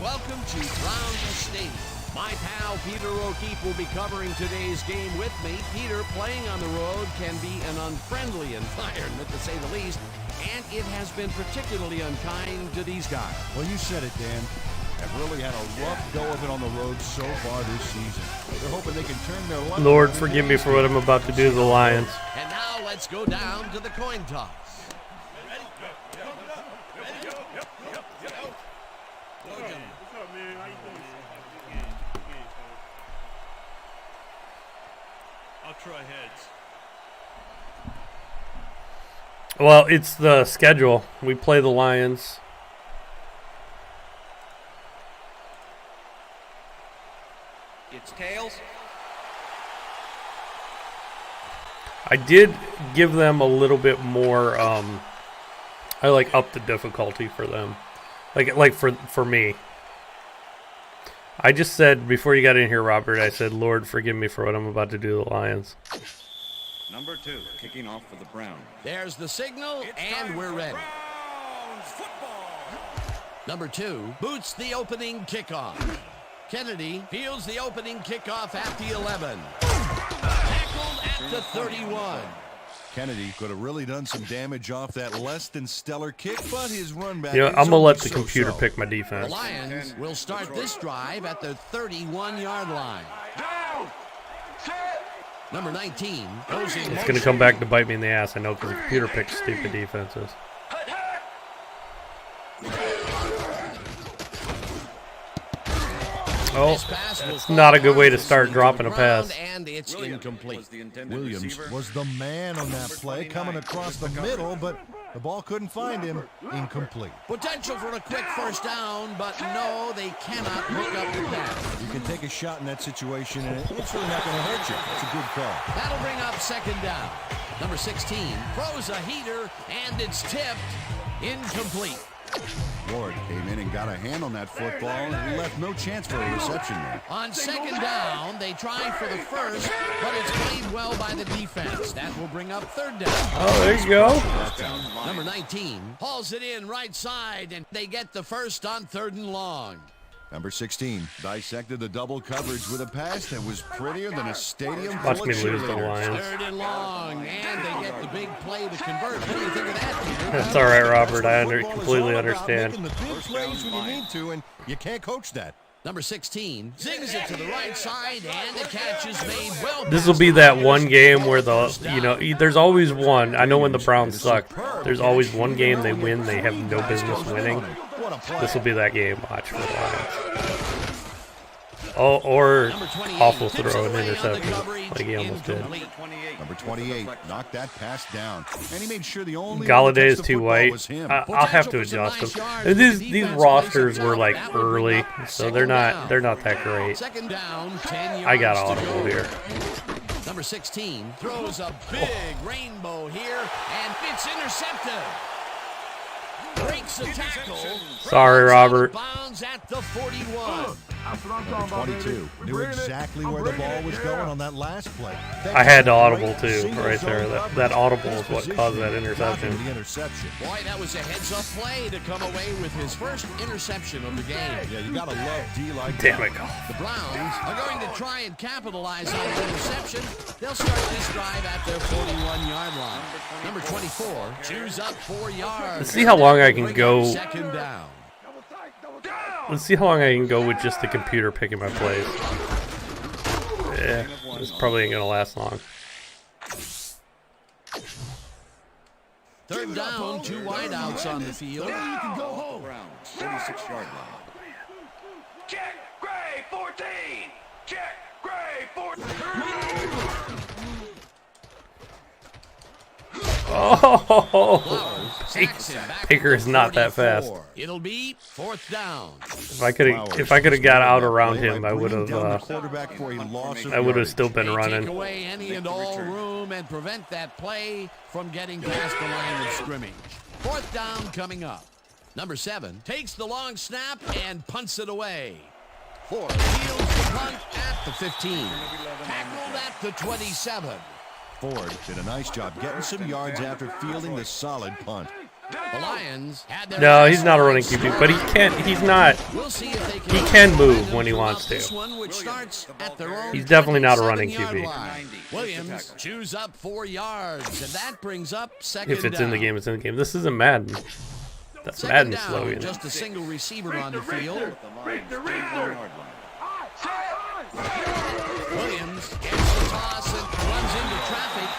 welcome to Browns Stadium. My pal Peter O'Keefe will be covering today's game with me. Peter, playing on the road can be an unfriendly environment, to say the least, and it has been particularly unkind to these guys. Well, you said it, Dan. Have really had a rough go of it on the road so far this season. They're hoping they can turn their luck. Lord, forgive me for what I'm about to do to the Lions. And now let's go down to the coin toss. I'll try heads. Well, it's the schedule. We play the Lions. It's tails. I did give them a little bit more. I like up the difficulty for them, like for me. I just said before you got in here, Robert. I said, Lord, forgive me for what I'm about to do to the Lions. Number 2, kicking off for the Browns. There's the signal, and we're ready. Number 2 boots the opening kickoff. Kennedy fields the opening kickoff at the 11. Tackled at the 31. Kennedy could have really done some damage off that less than stellar kick, but his run back. You know, I'm gonna let the computer pick my defense. The Lions will start this drive at the 31-yard line. Number 19 goes in. It's gonna come back to bite me in the ass. I know, because the computer picks stupid defenses. Oh, it's not a good way to start dropping a pass. And it's incomplete. Williams was the man on that play, coming across the middle, but the ball couldn't find him. Incomplete. Potential for a quick first down, but no, they cannot hook up the pass. You can take a shot in that situation, and it's really not going to hurt you. It's a good call. That'll bring up second down. Number 16 throws a heater, and it's tipped. Incomplete. Ward came in and got a hand on that football and left no chance for a reception there. On second down, they try for the first, but it's played well by the defense. That will bring up third down. Oh, there you go. Number 19 hauls it in right side, and they get the first on 3rd and long. Number 16 dissected the double coverage with a pass that was prettier than a stadium. Watch me lose the Lions. 3rd and long, and they get the big play to convert. What do you think of that, Peter? That's all right, Robert. I completely understand. Making the big plays when you need to, and you can't coach that. Number 16 zings it to the right side, and the catch is made well. This will be that one game where there's always one. I know when the Browns suck, there's always one game they win they have no business winning. This will be that game. Watch for the Lions. Oh, or awful throw an interception like he almost did. Number 28 knocked that pass down, and he made sure the only Galladay is too white. I'll have to adjust them. These rosters were like early, so they're not that great. I got audible here. Number 16 throws a big rainbow here, and it's intercepted. Breaks the tackle. Sorry, Robert. Bounds at the 41. Number 22 knew exactly where the ball was going on that last play. I had to audible too, right there. That audible is what caused that interception. Boy, that was a heads-up play to come away with his first interception of the game. Yeah, you gotta love D like Damn it, The Browns are going to try and capitalize on the interception. They'll start this drive at their 41-yard line. Number 24 chews up 4 yards. Let's see how long I can go. Second down. Let's see how long I can go with just the computer picking my plays. Yeah, this probably ain't gonna last long. 3rd down, 2 wideouts on the field. You can go home. 46-yard line. Check, Gray, 14. Check, Gray, 14. Oh, Baker is not that fast. It'll be 4th down. If I could have got out around him, I would have still been running. Take away any and all room and prevent that play from getting past the line of scrimmage. 4th down coming up. Number 7 takes the long snap and punts it away. Ford fields the punt at the 15. Tackled at the 27. Ford did a nice job getting some yards after fielding the solid punt. The Lions had their No, he's not a running QB, but he can't. He's not. We'll see if they He can move when he wants this to. one, which starts at their own He's definitely not a running 27-yard QB. line. Williams chews up 4 yards, and that brings up second If it's down. in the game, it's in the game. This isn't Madden. That's Second Madden down, slogan. just a single receiver on the field. Williams gets the toss and runs into traffic.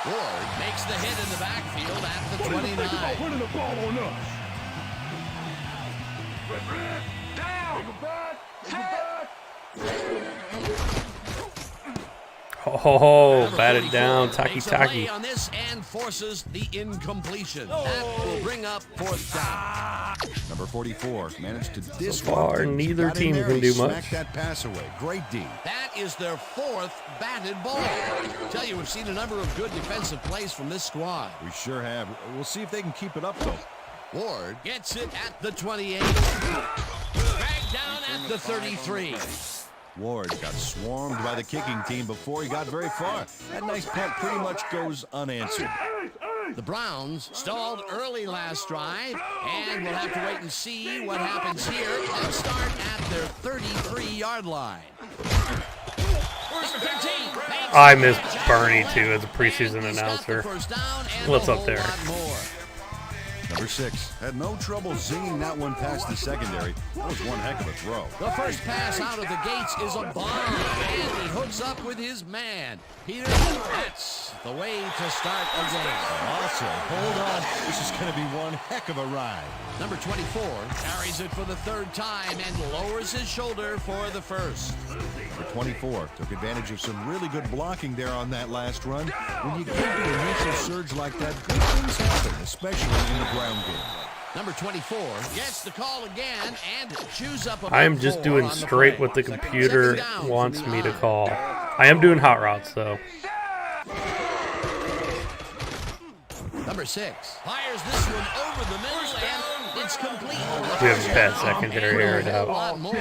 Ward makes the hit in the backfield at the 29. Putting the ball on us. Oh, batted down, Taki Makes a play Taki. on this and forces the incompletion. That will bring up fourth down. Number 44 managed to disrupt. far, things. neither Got in team there, can he do much. smacked that pass away. Great D. That is their 4th batted ball. Tell you, we've seen a number of good defensive plays from this squad. We sure have. We'll see if they can keep it up, though. Ward gets it at the 28. Dragged down at the 33. Ward got swarmed by the kicking team before he got very far. That nice punt pretty much goes unanswered. The Browns stalled early last drive, and we'll have to wait and see what happens here. They'll start at their 33-yard line. Number 13. I miss Bernie, too, as a preseason And he's got the announcer. first down and What's a up whole there? lot more. Number 6 had no trouble zinging that one past the secondary. That was one heck of a throw. The first pass out of the gates is a bomb, and he hooks up with his man. Peter, that's the way to start a game. Awesome. Hold on. This is going to be one heck of a ride. Number 24 carries it for the 3rd time and lowers his shoulder for the first. Number 24 took advantage of some really good blocking there on that last run. When you get the initial surge like that, good things happen, especially in the ground game. Number 24 gets the call again and chews up a I am just doing straight what the computer wants me to call. I am doing hot routes, though. Number 6 fires this one over the middle, and it's complete. We have a bad secondary aired A out. lot more.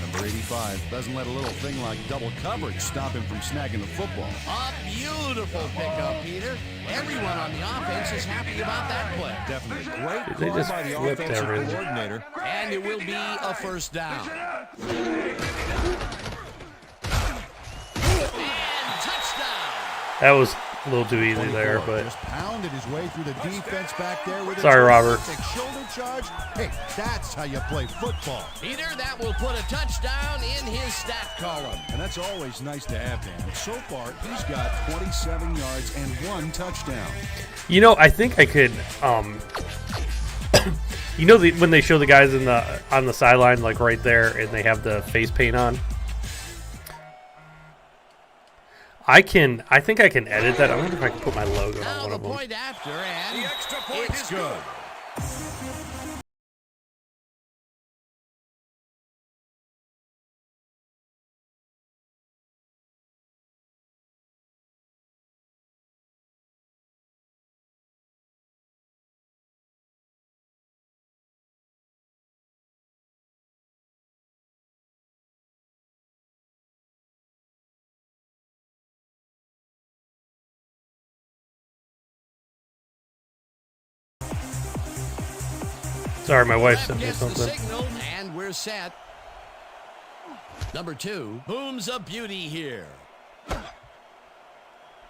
Number 85 doesn't let a little thing like double coverage stop him from snagging the football. A beautiful pickup, Peter. Everyone on the offense is happy about that play. Definitely great They call just by the flipped offensive everything. coordinator. And it will be a first down. And touchdown. That was a little too easy there, 24 but just pounded his way through the defense back there with Sorry, a Robert. terrific shoulder charge. Hey, that's how you play football. Peter, that will put a touchdown in his stat column. And that's always nice to have, Dan. So far, he's got 27 yards and 1 touchdown. you know, I think I could. You know, when they show the guys on the sideline, like right there, and they have the face paint on. I think I can edit that. I wonder if I can put my logo on Now one the of them. point after, and The extra point it's is good. Sorry, my wife Left sent me gets the something. signal, and we're set. Number 2 booms a beauty here.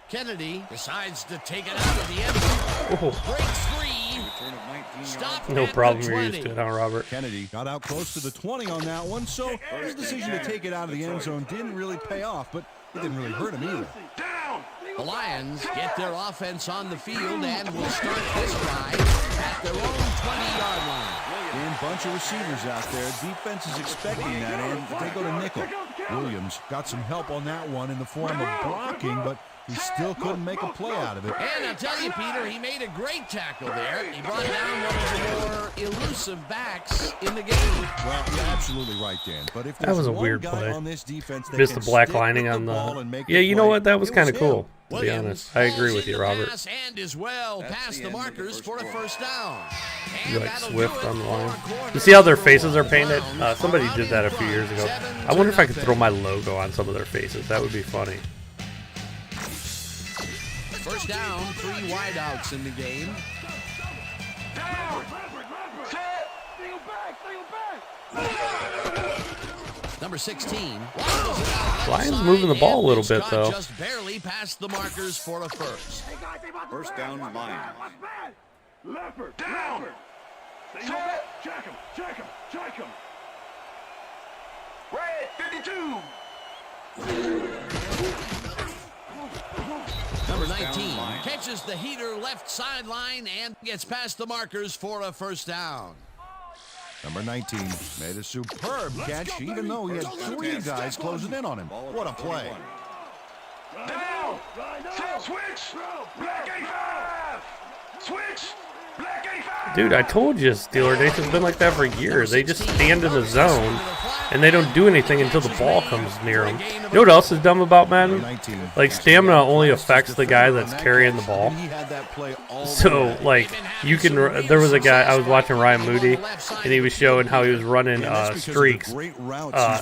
Kennedy decides to take it out of the end zone. Oh, Breaks free. Return of 19 Stop no at the problem. You're 20. used to it, huh, Robert? Kennedy got out close to the 20 on that one, so his decision to take it out of the end zone didn't really pay off, but it didn't really hurt him either. down. The Lions get their offense on the field and will start this drive at their own 20-yard line. Dan, bunch of receivers out there. Defense is expecting that, and they go to nickel. Williams got some help on that one in the form of blocking, but he still couldn't make a play out of it. And I'll tell you, Peter, he made a great tackle there. He brought down one of the more elusive backs in the game. Well, you're absolutely right, Dan. But if That there's was a one weird guy play. on this defense that Missed can the black stick lining with on ball and make the. Yeah, the you know play, what? That was it kind of him. cool. To be Williams honest, I agree falls with you, into the Robert. pass and is well That's past the the end of the markers first for a quarter. first down. You And like that'll Swift do it on the for line. a quarter. You see how their faces are painted? Browns Somebody are did that a out few in years ago. front, I wonder if I could 7-0. throw my logo on some of their faces. That would be funny. First down, 3 wideouts in the game. Down. Set. Number 16. Lions moving the ball a little bit, though. Just barely past the markers for a first. First down, Lions. Leopard. Down. Set. Check him. Red 52. Number 19 catches the heater left sideline and gets past the markers for a first down. Number 19 made a superb catch, even though he had 3 guys closing in on him. What a play. Down. Set. Switch. Black 85. Switch. Black 85. Dude, I told you, Steeler Nation's been like that for years. They just stand in the zone, and they don't do anything until the ball comes near them. You know what else is dumb about Madden? Like, stamina only affects the guy that's carrying the ball. So, like, you can. There was a guy, I was watching Ryan Moody, and he was showing how he was running streaks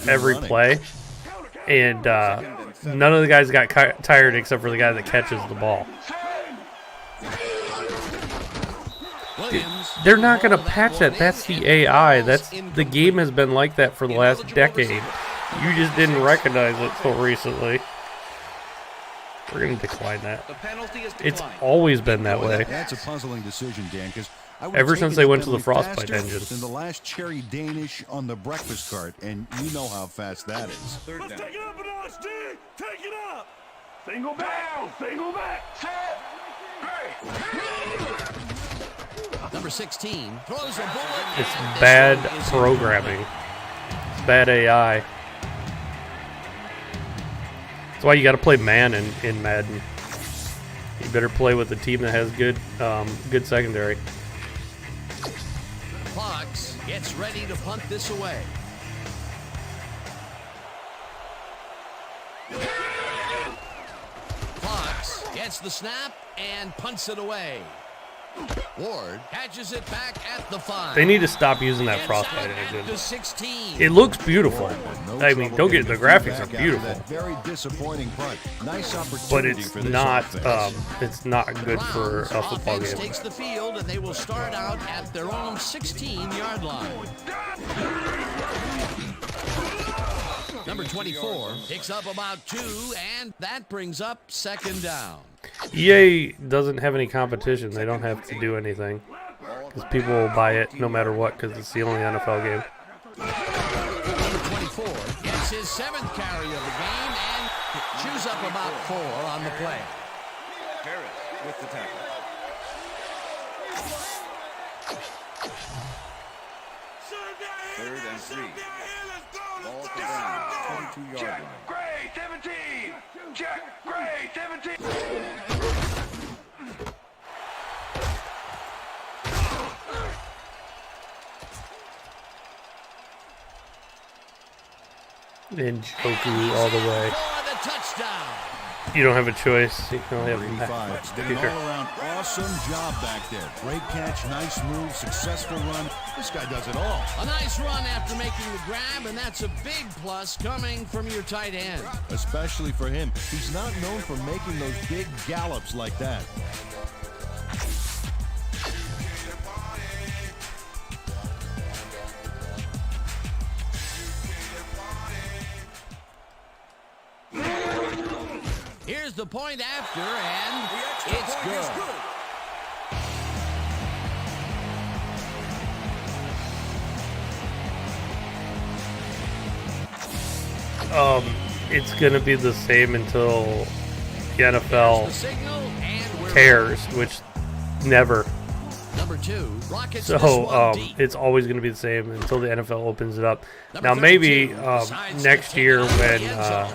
every play. And none of the guys got tired except for the guy that catches the ball. They're not going to patch that. That's the AI. The game has been like that for the last decade. You just didn't recognize it so recently. We're going to decline that. It's always been that way. That's a puzzling decision, Dan, because ever since they went to the Frostbite engine. Than the last cherry Danish on the breakfast cart, and you know how fast that is. Third down. Take it up a notch, D. Take it up. Single back. Set. Great. Number 16 throws a bullet. It's bad programming. It's bad AI. That's why you got to play man in Madden. You better play with a team that has good secondary. Fox gets ready to punt this away. Fox gets the snap and punts it away. Ward catches it back at the 5. They need to stop using that Frostbite engine. To 16. It looks beautiful. I mean, don't get the graphics are beautiful, Very disappointing punt. Nice but opportunity it's for this not offense. it's not good for a football Offense game. takes the field and they will start out at their own 16-yard line. Number 24 picks up about 2, and that brings up second down. EA doesn't have any competition. They don't have to do anything because people will buy it no matter what because it's the only NFL game. Number 24 gets his 7th carry of the game and chews up about 4 on the play. Harris with the tackle. Third and 3. Ball at the Browns, 22-yard line. Gray 17. Check. Gray 17. And Joku all the way. For the touchdown. You don't have a choice. You can only have 35 did an all-around awesome job back there. Great catch, nice move, successful run. This guy does it all. A nice run after making the grab, and that's a big plus coming from your tight end. Especially for him. He's not known for making those big gallops like that. Here's the point after, and it's good. It's going to be the same until the NFL The signal, and we're cares, which never. Number 2 rockets this So one deep. it's always going to be the same until the NFL opens it up. Number Now maybe 32 decides next to year take it out of when the end zone.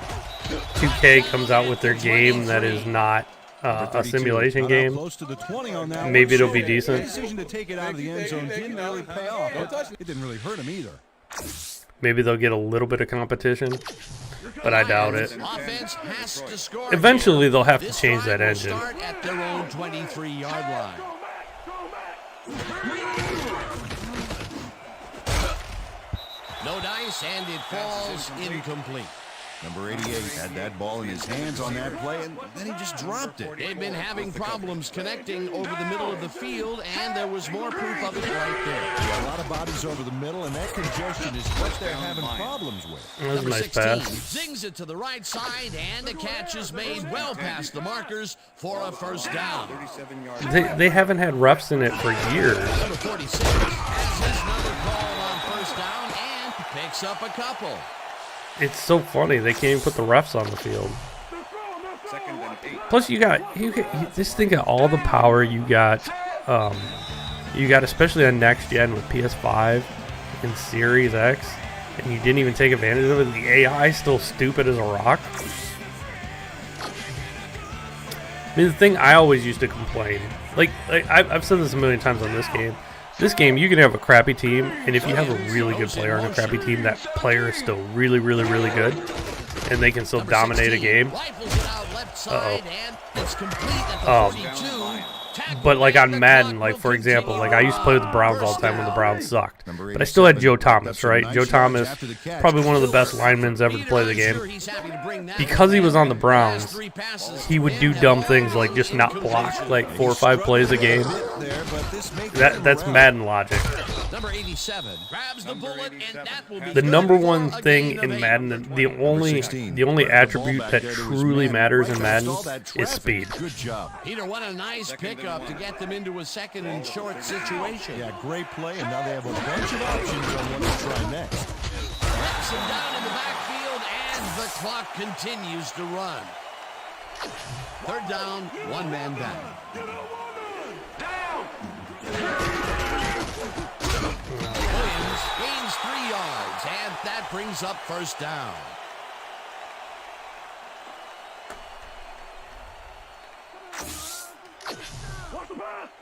2K comes out with their game that is not a simulation Got out game, close to the 20 on that maybe one. it'll be The decent. decision to take it out of the end zone didn't really pay off. But it didn't really hurt him either. Maybe they'll get a little bit of competition, but I doubt it. Offense has to score. Eventually they'll have to This change drive that will engine. Start at their own 23-yard line. No dice, and it falls incomplete. Number 88 had that ball in his hands on that play, and then he just dropped it. They've been having problems connecting over the middle of the field, and there was more proof of it right there. Yeah, a lot of bodies over the middle, and that congestion is what they're having problems with. That was a Number nice 16 pass. zings it to the right side, and the catch is made well past the markers for a first down. They haven't had refs in it for years. Number 46 has his number called on first down and picks up a couple. It's so funny. They can't even put the refs on the field. Second and 8. Plus, you just think of all the power you got. You got especially on next gen with PS5 and Series X, and you didn't even take advantage of it. The AI is still stupid as a rock. I mean, the thing I always used to complain, like I've said this a million times on this game. This game, you can have a crappy team, and if you have a really good player on a crappy team, that player is still really, really, really good, and they can still dominate a game. But like on Madden, like for example, like I used to play with the Browns all the time when the Browns sucked. But I still had Joe Thomas, right? Joe Thomas, probably one of the best linemen ever to play the game. Because he was on the Browns, he would do dumb things like just not block like 4 or 5 plays a game. That's Madden logic. Number 87 grabs the bullet, and that will be the number one thing in Madden, the only attribute that truly matters in Madden is speed. Good job. Peter, what a nice pickup to get them into a second and short situation. Yeah, great play, and now they have a bunch of options on what to try next. Flips him down in the backfield, and the clock continues to run. Third down, one man down. Williams gains 3 yards, and that brings up first down.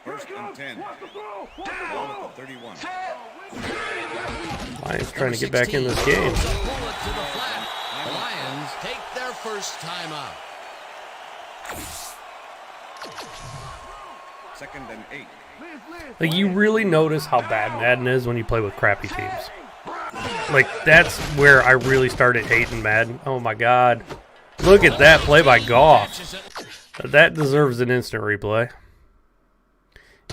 First and 10. Ball at the 31. Lions trying to get back in this game. Bullet to the flat. The Lions take their first time out. Second and 8. Like, you really notice how bad Madden is when you play with crappy teams. Like, that's where I really started hating Madden. Oh my God. Look at that play by Goff. That deserves an instant replay.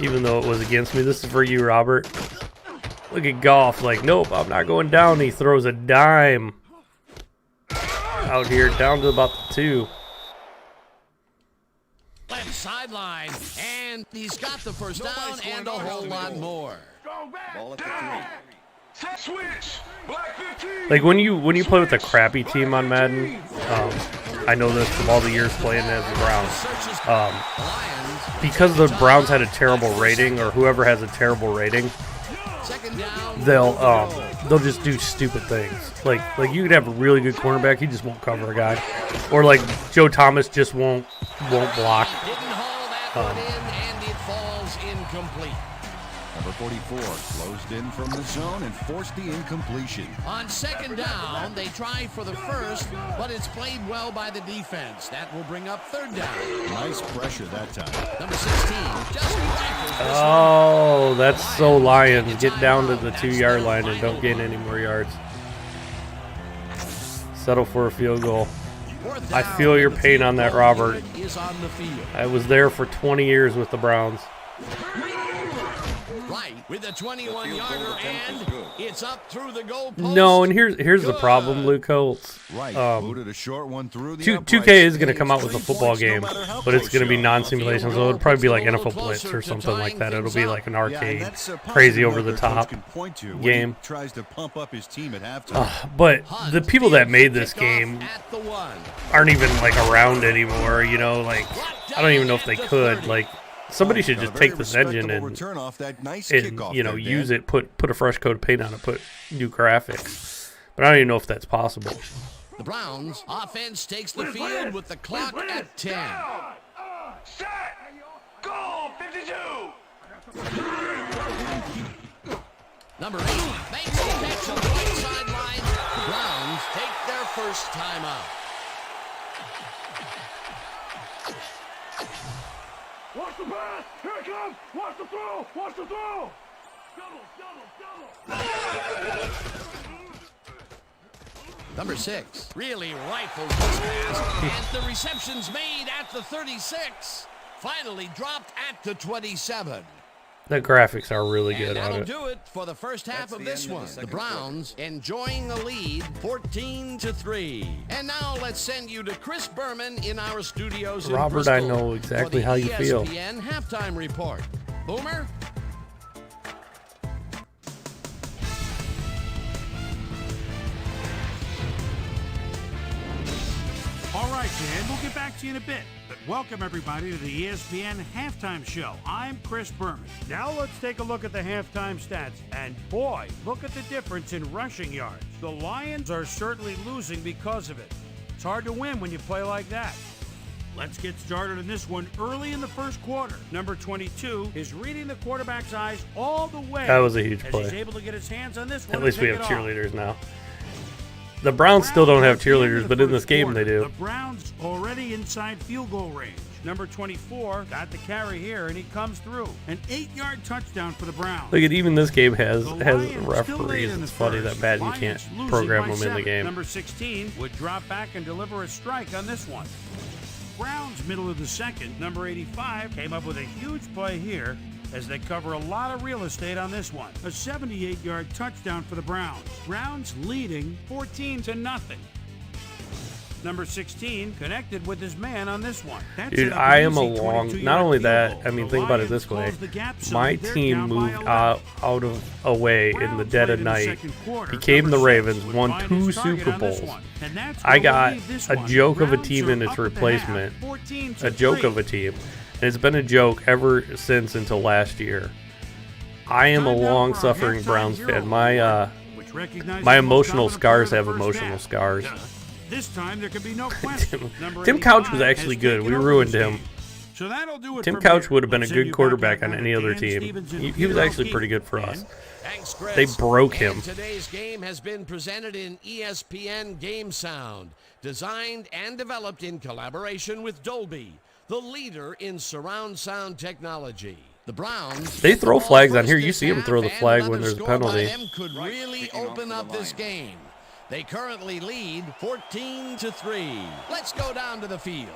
Even though it was against me. This is for you, Robert. Look at Goff. Like, nope, I'm not going down. He throws a dime out here down to about the 2. Left sideline, and he's got the first down and a whole lot more. Ball at the 3. Like, when you play with a crappy team on Madden, I know this from all the years playing as the Browns. Because the Browns had a terrible rating, or whoever has a terrible rating, they'll just do stupid things. Like you could have a really good cornerback, he just won't cover a guy, or like Joe Thomas just won't block. Didn't haul that one in, and it falls incomplete. Number 44 closed in from the zone and forced the incompletion. On second down, they try for the first, but it's played well by the defense. That will bring up third down. Nice pressure that time. Number 16 just rifles this Oh, that's so Lions. Get down to the 2-yard line and don't gain any more yards. Settle for a field goal. Fourth I down, feel your the pain field on that, goal Robert. unit is on the field. I was there for 20 years with the Browns. Right, with a 21-yarder, and it's up through the goal post. No, and here's the problem, Luke Holtz. Right, booted a short one through the 2K is going to come out with a football game, but it's going to be non-simulation, so it'll probably be like NFL Blitz or something like that. It'll be like an arcade, crazy over-the-top game. Tries to pump up his team at halftime. But the people that made this game At the 1. aren't even like around anymore, you know, like I don't even know if they could. Like, somebody should just take this engine and you know, use it, put a fresh coat of paint on it, put new graphics. But I don't even know if that's possible. The Browns offense takes the field with the clock at 10. Set! Goal! 52! Number 8 makes the catch on the right sideline. The Browns take their first time out. Watch the pass! Here it comes! Watch the throw! Watch the throw! Double! Number 6 really rifles this pass, and the reception's made at the 36. Finally dropped at the 27. The graphics are really And good on that'll it. do it for the first half That's of the this end of one. the The second Browns enjoying the lead, 14-3. And now let's send you to Chris Berman in our studios in Robert, Bristol I know exactly for the how you feel. ESPN halftime report. Boomer? All right, Dan, we'll get back to you in a bit. But welcome, everybody, to the ESPN Halftime Show. I'm Chris Berman. Now let's take a look at the halftime stats. And boy, look at the difference in rushing yards. The Lions are certainly losing because of it. It's hard to win when you play like that. Let's get started in this one early in the first quarter. Number 22 is reading the quarterback's eyes all the way. That was a huge as play. he's able to get his hands on this one. At least and we pick have it off. cheerleaders now. The Browns still don't have cheerleaders, but in this game they do. The Browns already inside field goal range. Number 24 got the carry here, and he comes through. An 8-yard touchdown for the Browns. Look at even this game has The Lions still lead referees. in the It's funny first. that bad you Lions can't losing program by them in the 7. game. Number 16 would drop back and deliver a strike on this one. Browns middle of the second. Number 85 came up with a huge play here as they cover a lot of real estate on this one. A 78-yard touchdown for the Browns. Browns leading 14-0. Number 16 connected with his man on this one. That's Dude, an I am a easy long. 22-yard Not only field that, goal. I mean, The think about it Lions this way. close the gap, so My they're team down by moved 11. out of away in the Browns dead late of in the night, second quarter. became the Number Ravens, 6 would won find 2 his target Super on this Bowls. one. And that's I gonna got leave this a one. joke of a Browns team are in its up at the replacement. half, 14-3. A joke of a team. And it's been a joke ever since until last year. I am a Time now for our long-suffering halftime Browns hero fan. award, which recognizes My the most emotional dominant scars player have of the first emotional half. scars. This time there could be no question. Number Tim Couch was 85 actually has good. taken We over ruined this him. game. So that'll do it Tim from Couch here. would have been a Let's good send you quarterback back on out any to other Dan team. Stevens and He was Peter actually O'Keefe. pretty good for us. Thanks, Chris. They broke And him. today's game has been presented in ESPN Game Sound, designed and developed in collaboration with Dolby, the leader in surround sound technology. The Browns. They get the throw ball flags on first here. You this see 'em half, throw the and flag when another there's a score by penalty. them could Right, really kicking off open the up this line. game. They currently lead 14-3. Let's go down to the field.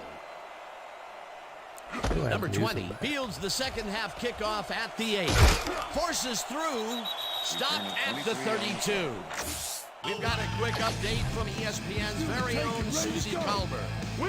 Number 20 fields the second half kickoff at the 8. Forces through. Stopped at the 32. We've got a quick update from ESPN's very own Susie Culver.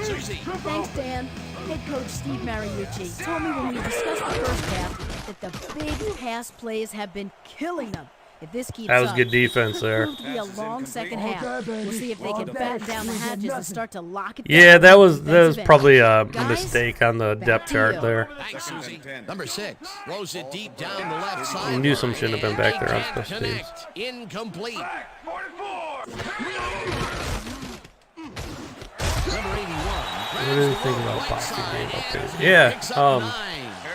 Susie. Thanks, Dan. Head coach Steve Mariucci told me when we discussed the first half that the big pass plays have been killing them. If this keeps That was up, good defense it could there. prove to be a long second half. We'll see if they can batten down the hatches and start to lock it Yeah, down. that was Defensive end. probably a Guys, mistake on the back depth to chart you. there. Thanks, Second Susie. and 10. Number 6 throws it deep down the left side. You knew some shouldn't have been back there on And they special can't teams. connect. Incomplete. Back, 44. Number 81. What do you think about boxing game updates? and Yeah, picks up 9.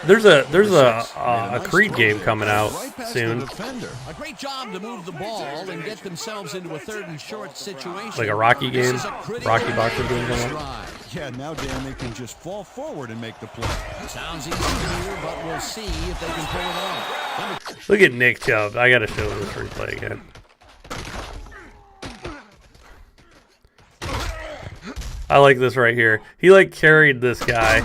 there's a Creed game coming out soon, A great job to move the ball and get themselves into a 3rd and short situation. like a Rocky This game, is a critical Rocky boxing game first coming out. drive. Yeah, now, Dan, they can just fall forward and make the play. Sounds easy here, but we'll see if they can pull it off. Look at Nick Chubb. I gotta show this replay again. I like this right here. He like carried this guy.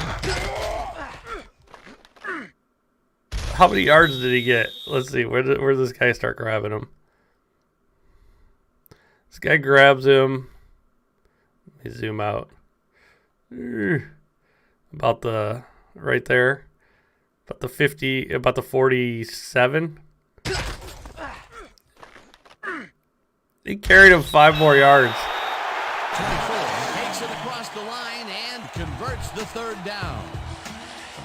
How many yards did he get? Let's see. Where does this guy start grabbing him? This guy grabs him. Let me zoom out. About the right there. About the 50. About the 47. He carried him 5 more yards. 24 takes it across the line and converts the 3rd down.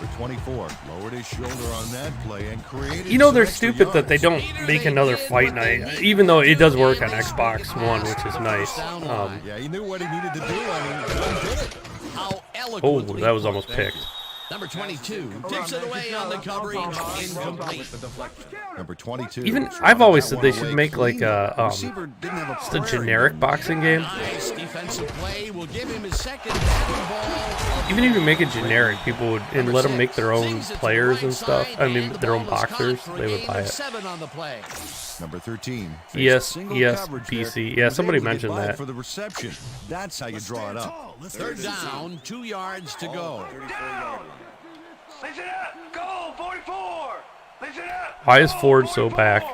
Number 24 lowered his shoulder on that play and created. You know some they're extra stupid that they yards. don't make another fight night, even though it does work on Xbox One, which is nice. Yeah, he knew what he needed to do. I mean, he did it. How Oh, eloquently that was put. almost picked. Number 22 takes it away on the coverage, incomplete. Number 22. Even I've always said they should make like a Receiver didn't have just a generic boxing game. Nice defensive play will give him his second batting ball. Even if you make it generic, people would and let them make their own players and stuff. I mean, their own boxers. They would buy it. 7 on the play. Number 13. Yes, PC. Yeah, somebody mentioned that. For the reception. That's how you draw it up. Third down, 2 yards to go. Listen up. Go. 44. Listen up. Why is Ford so back?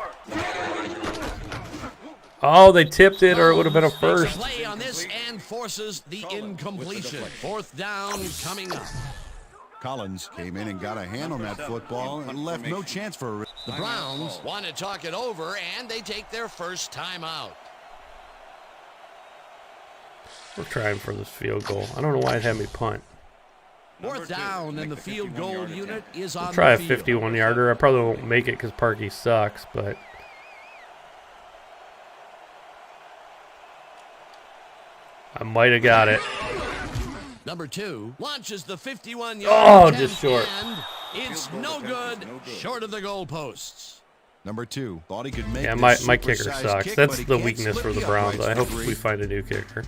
Oh, they tipped it, or it would have been a first. Play on this and forces the incompletion. Fourth down coming up. Collins came in and got a hand on that football and left no chance for a... The Browns want to talk it over, and they take their first timeout. We're trying for this field goal. I don't know why it had me punt. Fourth down, and the field goal unit is on Try a the field. 51-yarder. I probably won't make it because Parkey sucks, but... I might have got it. Number 2 launches the 51-yard Oh, attempt, just short. and it's no good, short of the goalposts. Number 2 thought he could make Yeah, this my kicker supersized sucks. kick, That's but he the can't weakness split for the the Browns. uprights I hope for we three. find a new kicker.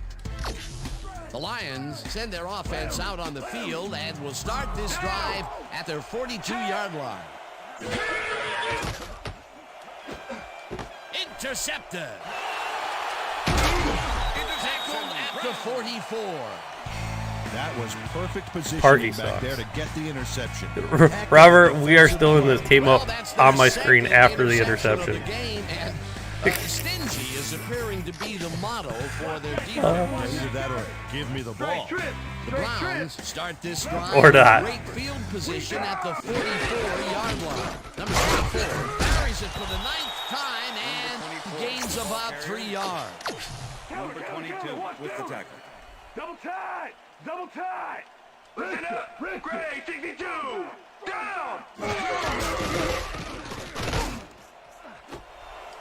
The Lions send their offense out on the field and will start this drive at their 42-yard line. Intercepted. Tackled at the 44. That was perfect positioning Parkey back sucks. there to get the interception. Robert, we are still in this. Came Well, up that's the on my second screen after the interception of interception. the game, and Stingy is appearing to be the model for their defense. Either that or give me the ball. The Browns start this drive Or not. with great field position at the 44-yard line. Number 24 carries it for the 9th time and gains about 3 yards. Number 22 with the tackle. Double tight. Double tight. Listen up. Gray 62. Down.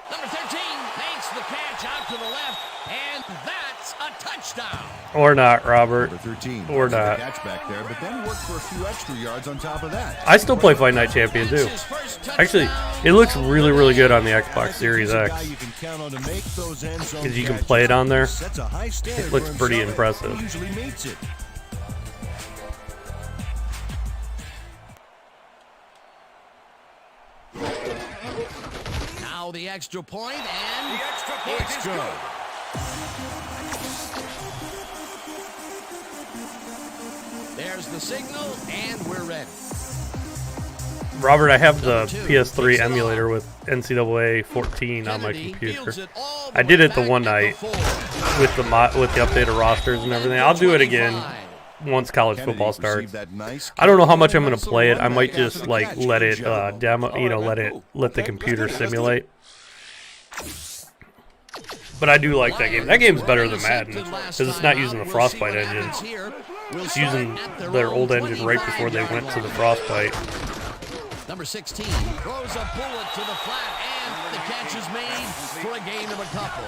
Number 13 makes the catch out to the left, and that's a touchdown. Or not, Robert. Number 13. Or the not. catch back there, but then worked for a few extra yards on top of that. I still play Fight Night Champion too. His first touchdown. Actually, it looks really, really good on the Xbox Series He's a X. guy you can count on to make those end zone 'Cause you can catches. play it on there. Sets a high standard It looks for pretty himself. impressive. He usually meets it. Now the extra point, and it's good. There's the signal, and we're ready. Robert, I have the PS3 emulator with NCAA 14 on my Kennedy computer. fields it all the I did way it the back one at night four. with the updated rosters and everything. I'll do it again once college Kennedy football received starts. that nice I don't know how kick much I'm and gonna also play it. I won might that just after the like catch. let Good it job. demo, All right, let it cool. let the Okay, computer let's do it. simulate. But I do like that game. That game's better than Madden because it's not using the Frostbite engine. It's using their old engine right before they went to the Frostbite. Number 16 throws a bullet to the flat, and the catch is made for a gain of a couple.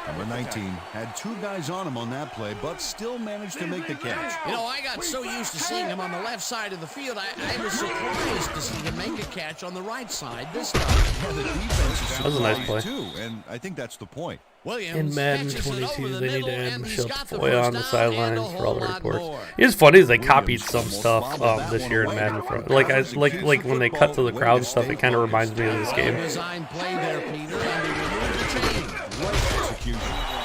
Number 19 had two guys on him on that play, but still managed to make the catch. You know, I got so used to seeing him on the left side of the field, I was surprised to see him make a catch on the right side this time. Yeah, the defense is That was a nice play. too, and I think that's the point. Williams In Madden catches it over 22, the they need middle, to add and he's Michelle got the Tafoya first on the down and sidelines a for all the whole lot reports. more. It's funny is they Williams copied some almost stuff bobbled that this one year in away. Madden. Like when they cut to the crowd stuff, it kind of reminds me of this game. Well-designed play there, Peter, and they remove the chain. Execution.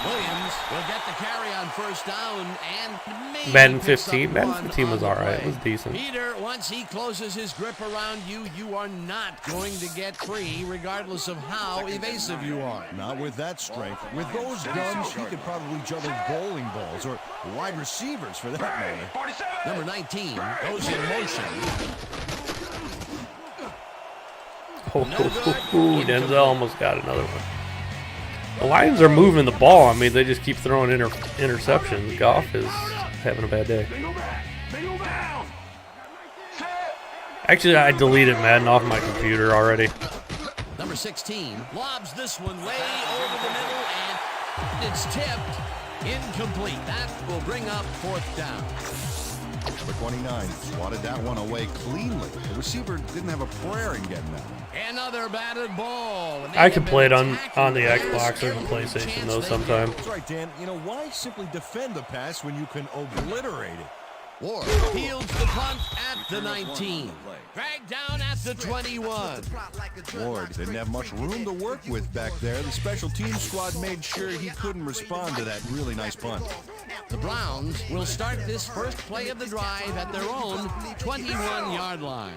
Williams will get the carry on first down, and maybe Madden picks up 15? Madden one 15 was on the alright. It play. was decent. Peter, once he closes his grip around you, you are not going to get free, regardless of how evasive you are. Not with that strength. With those guns, he could probably juggle bowling balls or wide receivers for that matter. 47. Number 19 goes in motion. Denzel almost got another one. The Lions are moving the ball. I mean, they just keep throwing interceptions. Goff is having a bad day. Single back. Single down. Actually, I deleted Madden off my computer already. Number 16 lobs this one way over the middle, and it's tipped incomplete. That will bring up fourth down. Number 29 swatted that one away cleanly. The receiver didn't have a prayer in getting that. Another batted ball. I could play it on the Xbox or the PlayStation though sometime. That's right, Dan. You know, why simply defend the pass when you can obliterate it? Ward fields the punt at the 19. Dragged down at the 21. Ward didn't have much room to work with back there. The special teams squad made sure he couldn't respond to that really nice punt. The Browns will start this first play of the drive at their own 21-yard line.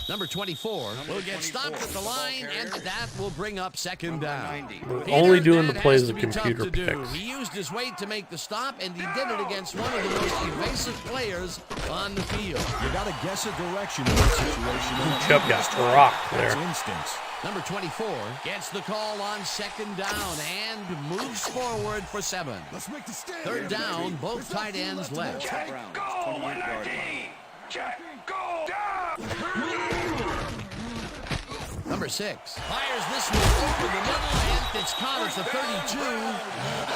Number 24 will get stopped at the line, and that will bring up second down. Only doing the That plays has of to be tough computer to do. picks. He used his weight to make the stop, and he did it against one of the most evasive players on the field. You got to guess a direction in that situation. Chubb got rocked there. That's instincts. Number 24 gets the call on second down and moves forward for 7. Let's make the stand. Third down, both tight ends left. Browns, 28-yard line. Check. Go. Down. Number 6 fires this one over the middle, and it's caught at the 32.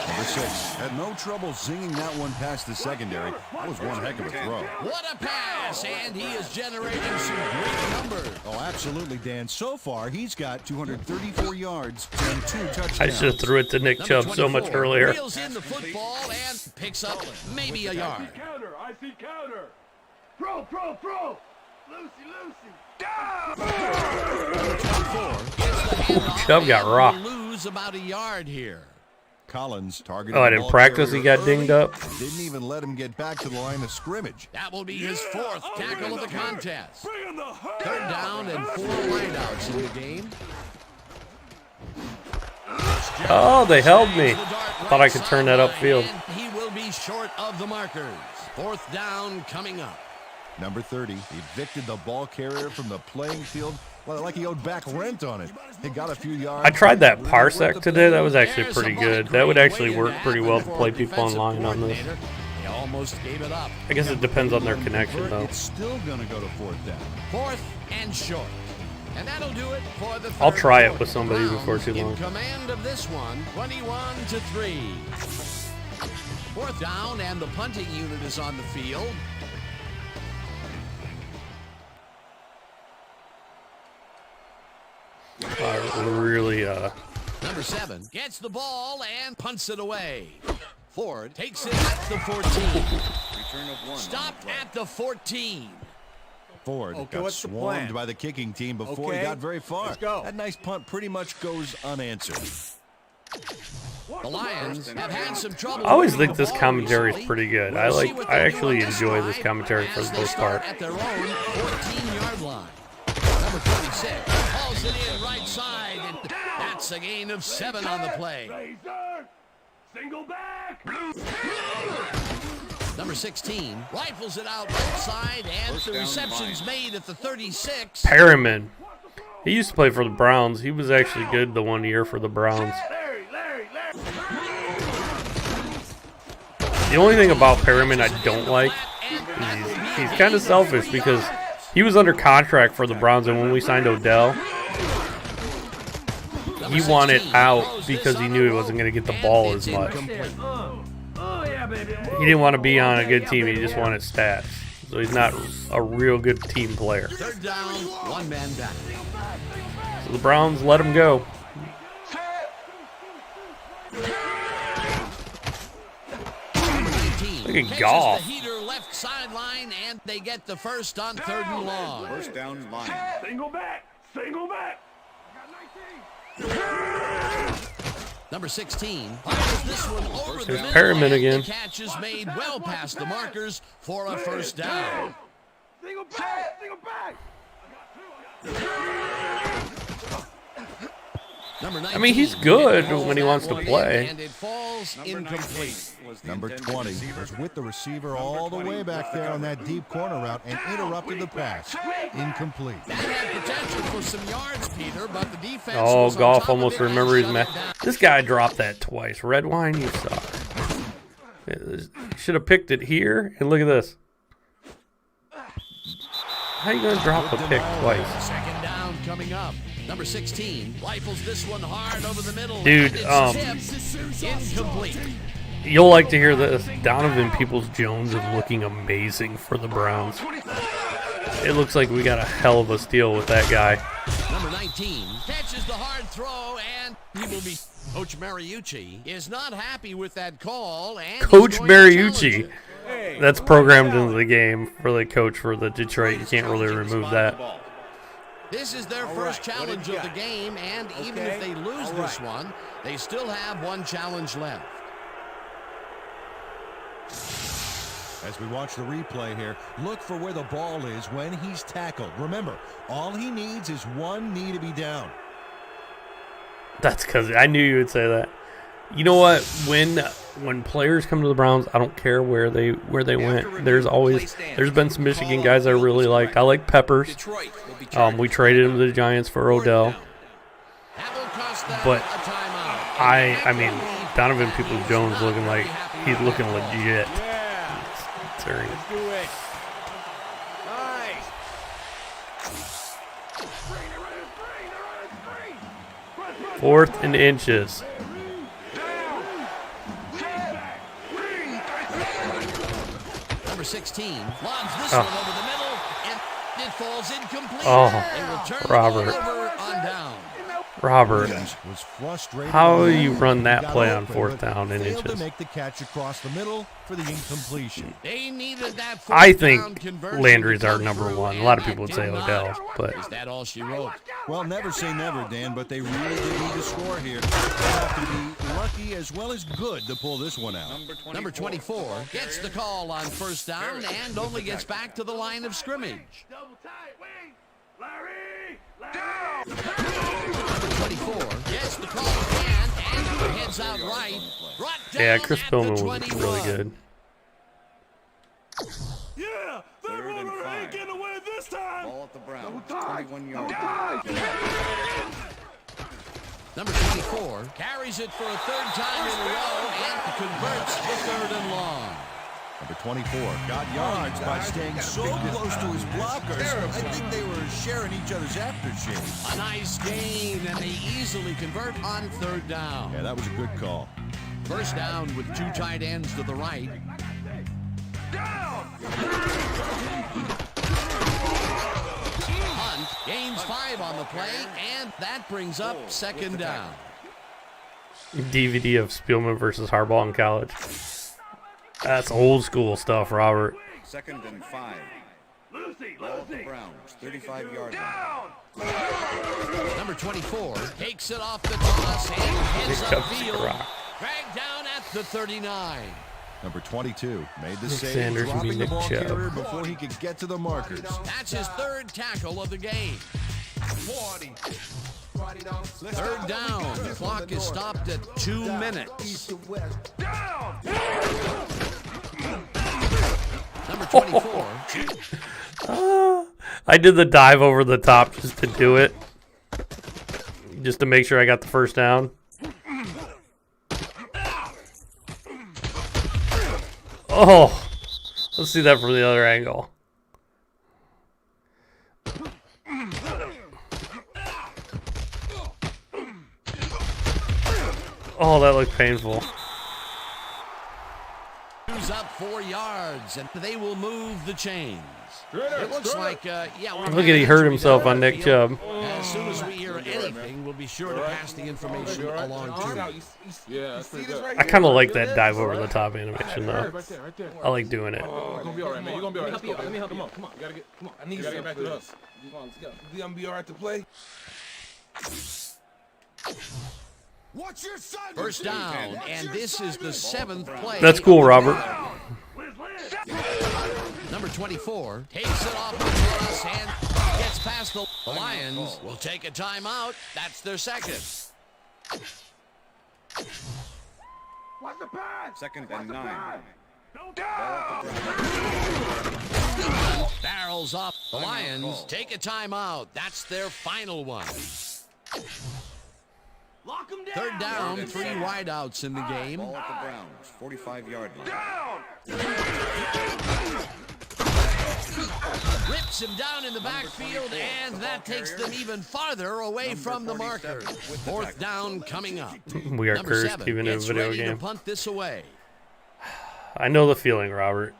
Number 6 had no trouble zinging that one past the secondary. That was one heck of a throw. What a pass, and he is generating some great numbers. Oh, absolutely, Dan. So far, he's got 234 yards and 2 touchdowns. I should have threw it to Nick Number Chubb so much 24 earlier. reels in the football and picks up maybe a yard. Counter. I see counter. Throw. Lucy. Chubb got rocked. Lose about a yard here. Collins targeted. Oh, the in ball practice he carrier got dinged up. Didn't even let him get back to the line of scrimmage. That will be his 4th tackle of the contest. Bring in the hurt. Third down and 4 wideouts in the game. Oh, they held me. Thought I could turn that upfield. And he will be short of the markers. 4th down coming up. Number 30 evicted the ball carrier from the playing field like he owed back rent on it. He got a few yards. I tried that Parsec today. That was actually pretty good. That would actually work pretty well to play people online on this. They almost gave it up. I guess it depends on their connection, though. It's still going to go to 4th down. 4th and short. And that'll do it for the I'll third try it quarter. with somebody Browns before too long. In command of this one, 21-3. 4th down, and the punting unit is on the field. Really, Number 7 gets the ball and punts it away. Ford takes it at the 14. Return of 1. Stopped at the 14. Ford got what's the swarmed plan? by the kicking team before he Okay, got very far. let's go. That nice punt pretty much goes unanswered. The Lions have had some trouble. I always think this commentary is pretty good. I actually enjoy this commentary for the most part. At their own 14-yard line. Number 26 hauls it in right side, and that's a gain of 7 on the play. Razor. Single back. Number 16 rifles it out right side, and First the down reception's line. made at the 36. Perriman. He used to play for the Browns. He was actually good the 1 year for the Browns. Larry. The only thing about Perriman I don't like is he's kind of selfish because he was under contract for the Browns, and when we signed Odell, he wanted out because he knew he wasn't going to get the ball as much. He didn't want to be on a good team. He just wanted stats. So he's not a real good team player. Third down, 1 man back. So the Browns let him go. Look at Goff. The heater left sideline, and they get the first on 3rd and long. First down line. Single back. Number 16 fires this one over the There's middle, Perriman and again. the catch is made well past the markers for a first down. Single back. Number 19, I mean, he's good when he wants to play. And it falls incomplete. Number 20 was with the receiver all the way back there on that deep corner route and interrupted the pass. Incomplete. That had potential for some yards, Peter, but the defense Oh, was on Goff top of almost it and remembered his shut match. it down. This guy dropped that twice. Red wine, you suck. Should have picked it here. And look at this. How you gonna drop a pick twice? Second down coming up. Number 16 rifles this one hard over the middle. Dude, and it's tipped. Incomplete. You'll like to hear this. Donovan Peoples-Jones is looking amazing for the Browns. It looks like we got a hell of a steal with that guy. Number 19 catches the hard throw, and he will be. Coach Mariucci is not happy with that call. And Coach Mariucci. That's programmed into the game for the coach for the Detroit. You can't really remove that. This is their first challenge of the game, and even if they lose this one, they still have one challenge left. As we watch the replay here, look for where the ball is when he's tackled. Remember, all he needs is one knee to be down. That's because I knew you would say that. You know what? When players come to the Browns, I don't care where they went. There's been some Michigan guys I really like. I like Peppers. We traded him to the Giants for Odell. But I mean, Donovan Peoples-Jones looking like he's looking legit. Sorry. Let's do it. Nice. 4th and inches. Number 16 lobs this one over the middle, and it falls incomplete. Oh, Robert. On down. Robert, Was frustrated. how do you run that play on 4th down and failed to inches? make the catch across the middle for the incompletion. They needed that I fourth down think conversion Landry's to our come number through, one. A and lot of that people would did say not. Odell, but Is that all she wrote? Well, never say never, Dan, but they really did need to score here. They have to be lucky as well as good to pull this one out. Number 24 gets the call on first down and only gets back to the line of scrimmage. Double tight, wing. Larry. Number 24 gets the call again and heads out right. Brought down yeah, Chris at the Pillman was 21. really good. Yeah, that Third and runner ain't 5. getting away this time. Ball at the Browns. 21 yards. Number 24 carries it for a third time in a row and converts the 3rd and long. Number 24 got yards by staying so close to his blockers. I think they were sharing each other's aftershave. A nice gain, and they easily convert on 3rd down. Yeah, that was a good call. First down with 2 tight ends to the right. Hunt gains 5 on the play, and that brings up 2nd down. DVD of Spielman versus Harbaugh in college. That's old school stuff, Robert. 2nd and 5. Lucy. Ball at the Browns. 35-yard line. Number 24 takes it off the toss and heads Here comes upfield. Rock. Dragged down at the 39. Number 22 made the Nick save, Sanders will be dropping the Nick ball Chubb. carrier before he could get to the markers. That's his 3rd tackle of the game. 40. 3rd down. The clock is stopped at 2 minutes. Number 24. I did the dive over the top just to do it. Just to make sure I got the first down. Oh, let's see that from the other angle. Oh, that looked painful. Up 4 yards, and they will move the chains. It looks like, Look at he hurt himself on Nick Chubb. As soon as we hear anything, we'll be sure to pass the information along to you. I kind of like that dive over the top animation, though. Right there. I like doing it. You're gonna be all right, man. You're gonna be all right. Let me help you. Come on. You gotta I need you to get back to us. Come on, let's go. You gonna be all right to play? What's your son? First down, and this is the 7th play. That's cool, Robert. Number 24 takes it off the cross and gets past the Lions. Will take a timeout. That's their 2nd. What's the pass? 2nd and 9. Barrels off the Lions. Take a timeout. That's their final one. Lock him down. 3rd down, 3 wideouts in the game. Ball at the Browns. 45-yard line. Rips him down in the backfield, and that takes them even farther away from the marker. 4th down coming up. We are Number cursed 7 even in a gets video ready to game. punt this away. I know the feeling, Robert.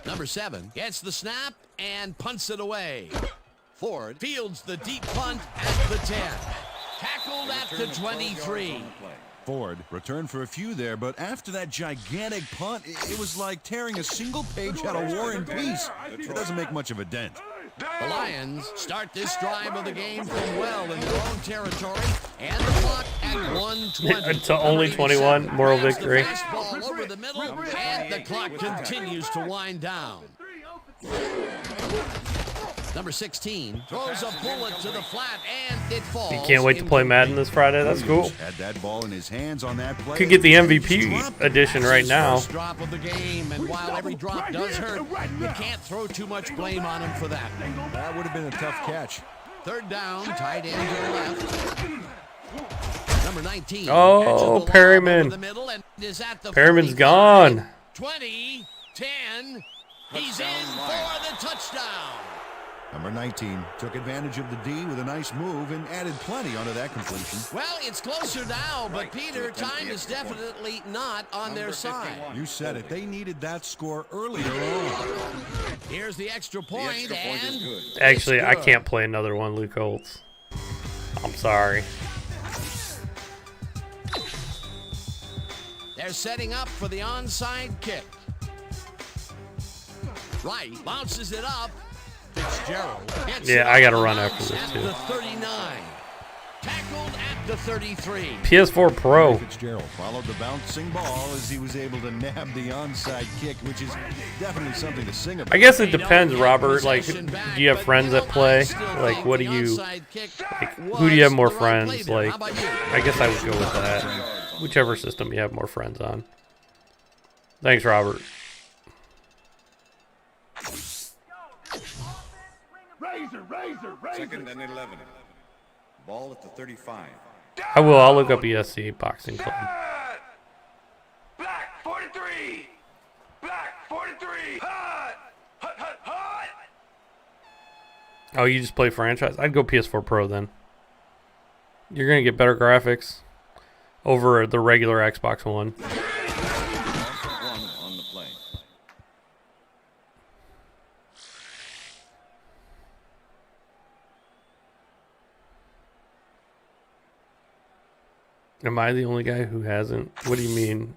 Number 7 gets the snap and punts it away. Ford fields the deep punt at the 10. Tackled at the 23. Ford returned for a few there, but after that gigantic punt, it was like tearing a single page out of War and Peace. It doesn't make much of a dent. The Lions start this drive of the game from well in their own territory, and the clock at 1:20. To only 21, moral victory. The fastball over the middle, and the clock continues to wind down. Number 16 throws a bullet to the flat, and it falls. You can't wait to play Madden this Friday. That's cool. Had that ball in his hands on that play. Could get the MVP edition right now. First drop of the game, and while every drop does hurt, you can't throw too much blame on him for that. That would have been a tough catch. Third down, tight end to the left. Number 19. Oh, Perryman. Perryman's gone. 20, 10. He's in for the touchdown. Number 19 took advantage of the D with a nice move and added plenty onto that completion. Well, it's closer now, but Peter, time is definitely not on their side. You said it. They needed that score earlier on. Here's the extra point, and Actually, I can't play another one, Luke Holtz. I'm sorry. they're setting up for the onside kick. Wright bounces it up. Fitzgerald gets Yeah, I got to run after this, at too. the 39. Tackled at the 33. PS4 Pro. Fitzgerald followed the bouncing ball as he was able to nab the onside kick, which is definitely something to sing about. I guess it depends, Robert. Like, do you have friends that play? Like, what do you... Like, who do you have more friends? Like, I guess I would go with that. Whichever system you have more friends on. Thanks, Robert. Razor. Second and 11. Ball at the 35. I will. I'll look up ESC Boxing Club. Black 43. Black 43. Hot. Oh, you just play franchise? I'd go PS4 Pro then. You're going to get better graphics over the regular Xbox One. Also one on the play. Am I the only guy who hasn't? What do you mean,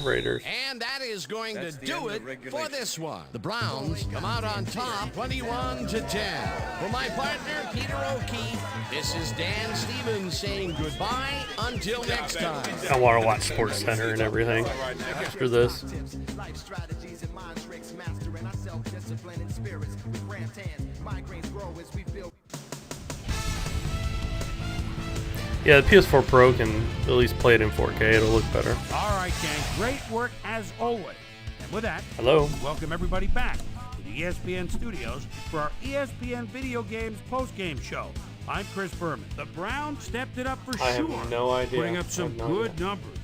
Raiders? And that is going That's to the do end it of regulation. for this one. The Browns come out on top, 21-10. For my partner, Peter O'Keefe, this is Dan Stevens saying goodbye until next time. I want to watch Sports Center and everything after this. Life strategies and mind tricks, mastering our self-discipline and spirits with ramped hands. Migraines grow as we build. Yeah, the PS4 Pro can at least play it in 4K. It'll look better. All right, gang. Great work as always. And with that, Hello. welcome everybody back to the ESPN studios for our ESPN Video Games post-game show. I'm Chris Berman. The Browns stepped it up for I have sure, no idea. putting up I some have no good idea. numbers.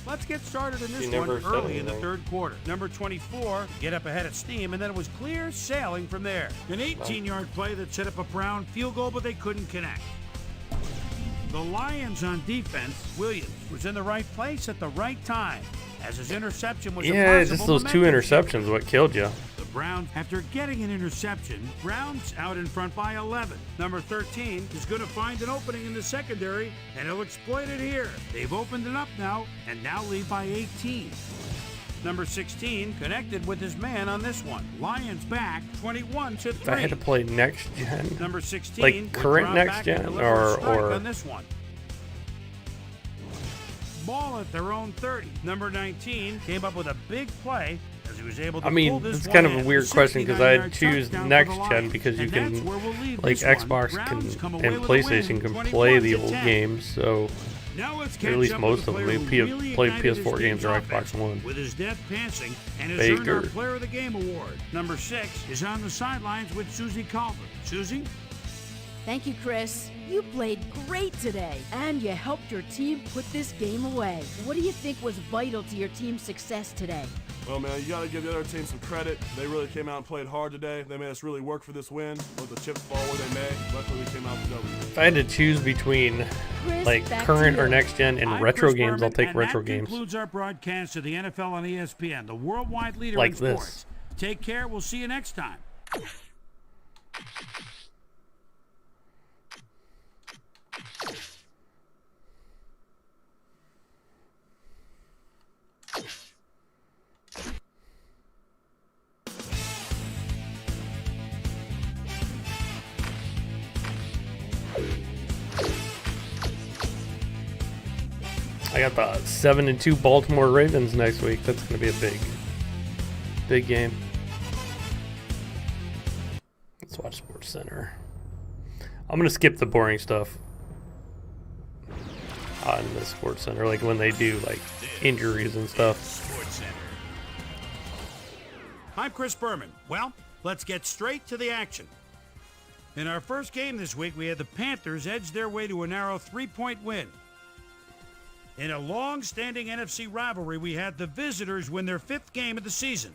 Let's get started in this You one never said early in the anything. third quarter. Number 24 get up ahead of steam, and then it was clear sailing from there. An 18-yard play that set up a Brown field goal, but they couldn't connect. The Lions on defense, Williams was in the right place at the right time, as his interception was a Yeah, possible just those two momentum interceptions what killed you. the Browns, after getting an interception, Browns out in front by 11. Number 13 is going to find an opening in the secondary, and he'll exploit it here. They've opened it up now, and now lead by 18. Number 16 connected with his man on this one. Lions back 21-3. If I had to play next gen, Number 16 like would current drop next back gen, and deliver a strike or on this one. Ball at their own 30. Number 19 came up with a big play as he was able to I pull mean, this it's kind one of a in. weird question because 69-yard I'd choose touchdown for next the gen Lions. because you And can, that's where we'll leave like this one. Xbox Browns come away and with a win, PlayStation can play the old 21-10. games, so Now let's or catch at least up most with of the them. player They who really play ignited his PS4 games team's or offense Xbox One. with his deft passing and has earned our Baker. Player of the Game award. Number 6 is on the sidelines with Susie Calvert. Susie? Thank you, Chris. You played great today, and you helped your team put this game away. What do you think was vital to your team's success today? Well, man, you got to give the other team some credit. They really came out and played hard today. They made us really work for this win. Let the chips fall where they may. Luckily, we came out with W. If I had to choose between Chris, like back current to or you. next gen and I'm retro Chris games, I'll Berman, take and retro that games. concludes our broadcast of the NFL on ESPN, the worldwide leader Like in this. sports. Take care. We'll see you next time. I got the 7-2 Baltimore Ravens next week. That's going to be a big game. Let's watch Sports Center. I'm going to skip the boring stuff on the Sports Center, like when they do like injuries and stuff. I'm Chris Berman. Well, let's get straight to the action. In our first game this week, we had the Panthers edge their way to a narrow 3-point win. In a long-standing NFC rivalry, we had the visitors win their 5th game of the season.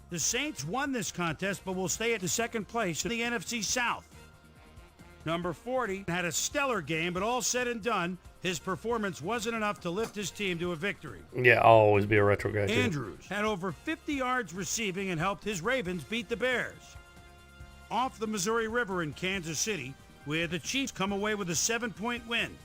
The Saints won this contest, but will stay at the second place in the NFC South. Number 40 had a stellar game, but all said and done, his performance wasn't enough to lift his team to a victory. Yeah, I'll always be a retro guy too. Andrews had over 50 yards receiving and helped his Ravens beat the Bears. Off the Missouri River in Kansas City, we had the Chiefs come away with a 7-point win.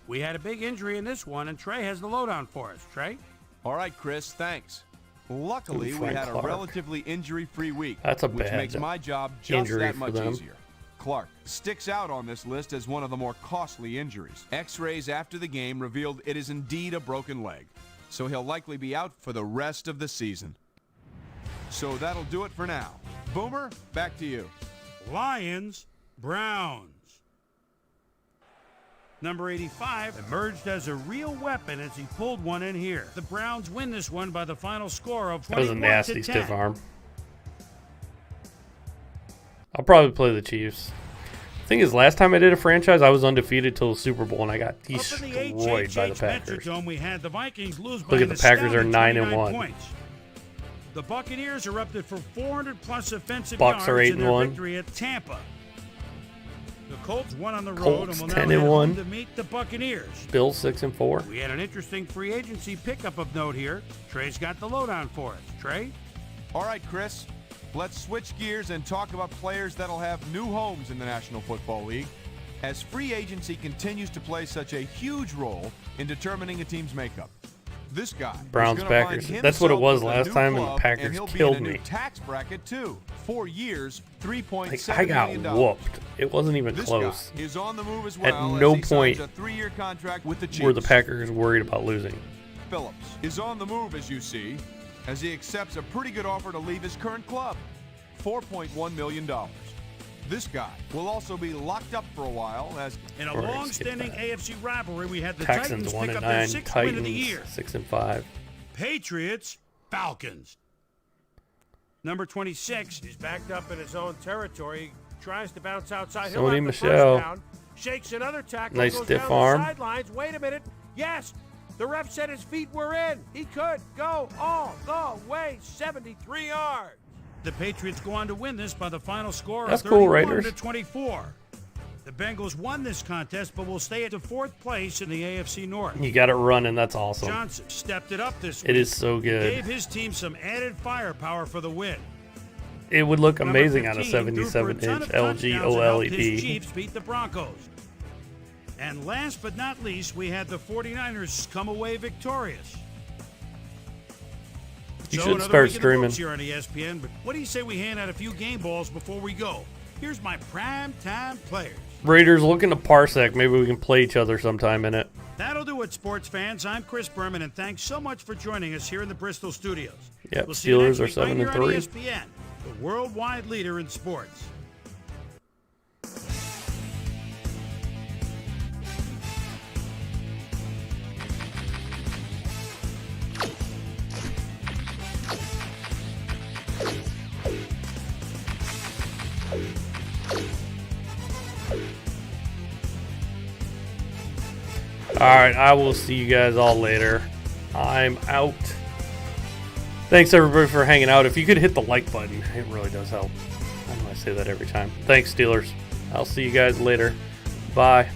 We had a big injury in this one, and Trey has the lowdown for us. Trey? All right, Chris, thanks. Luckily, we Frank had Clark. a relatively injury-free week, That's a which bad makes my job just injury that for much them. easier. Clark sticks out on this list as one of the more costly injuries. X-rays after the game revealed it is indeed a broken leg, so he'll likely be out for the rest of the season. So that'll do it for now. Boomer, back to you. Lions, Browns. Number 85 emerged as a real weapon as he pulled one in here. The Browns win this one by the final score of 21-10. That was a nasty stiff arm. I'll probably play the Chiefs. Thing is, last time I did a franchise, I was undefeated till the Super Bowl, and I got destroyed by the Packers. Metrodome, we had the Vikings lose Look by at the Packers are 9-1. points. The Buccaneers erupted for 400-plus offensive Bucks are yards in their 8-1. victory at Tampa. The Colts won on the road Colts and will now head 10-1. home to meet the Buccaneers. Bills 6-4. We had an interesting free agency pickup of note here. Trey's got the lowdown for us. Trey? All right, Chris, let's switch gears and talk about players that'll have new homes in the National Football League, as free agency continues to play such a huge role in determining a team's makeup. This guy Browns, is gonna Packers. find That's what it himself was with a last new time, and the club, Packers he'll be killed in a new me. tax bracket too. 4 years, $3.7 Like, I got million. whooped. It wasn't even This close. guy is on the move as At well. no as he signs point a 3-year contract with the Chiefs. Were the Packers worried about losing? Phillips is on the move, as you see, as he accepts a pretty good offer to leave his current club, $4.1 million. This guy will also be locked up for a while, as In a Or skip long-standing that. AFC rivalry, we had the Texans Titans pick up their 1-9. 6th win of the year. Titans 6-5. Patriots, Falcons. Number 26 is backed up in his own territory. Tries to bounce outside. He'll Sony have the Michel. first down. Shakes another tackle. Nice goes stiff down arm. The sidelines. Wait a minute. Yes, the ref said his feet were in. He could go all the way, 73 yards. The Patriots go on to win this by the final score That's of cool, 31 Raiders. to 24. The Bengals won this contest, but will stay at the 4th place in the AFC North. You got it running. That's awesome. Johnson stepped it up this week. It is so good. Gave his team some added firepower for the win. It would look Number amazing on a 15 threw for a ton 77-inch of LG touchdowns and helped His OLED. Chiefs beat the Broncos. And last but not least, we had the 49ers come away victorious. You So should another start week in the streaming. books here on ESPN, but what do you say we hand out a few game balls before we go? Here's my prime time players. Raiders looking to Parsec. Maybe we can play each other sometime in it. That'll do it, sports fans. I'm Chris Berman, and thanks so much for joining us here in the Bristol studios. Yep, We'll see you next Steelers are week right here on 7-3. ESPN, the worldwide leader in sports. All right, I will see you guys all later. I'm out. Thanks everybody for hanging out. If you could hit the like button, it really does help. I know I say that every time. Thanks, Steelers. I'll see you guys later. Bye.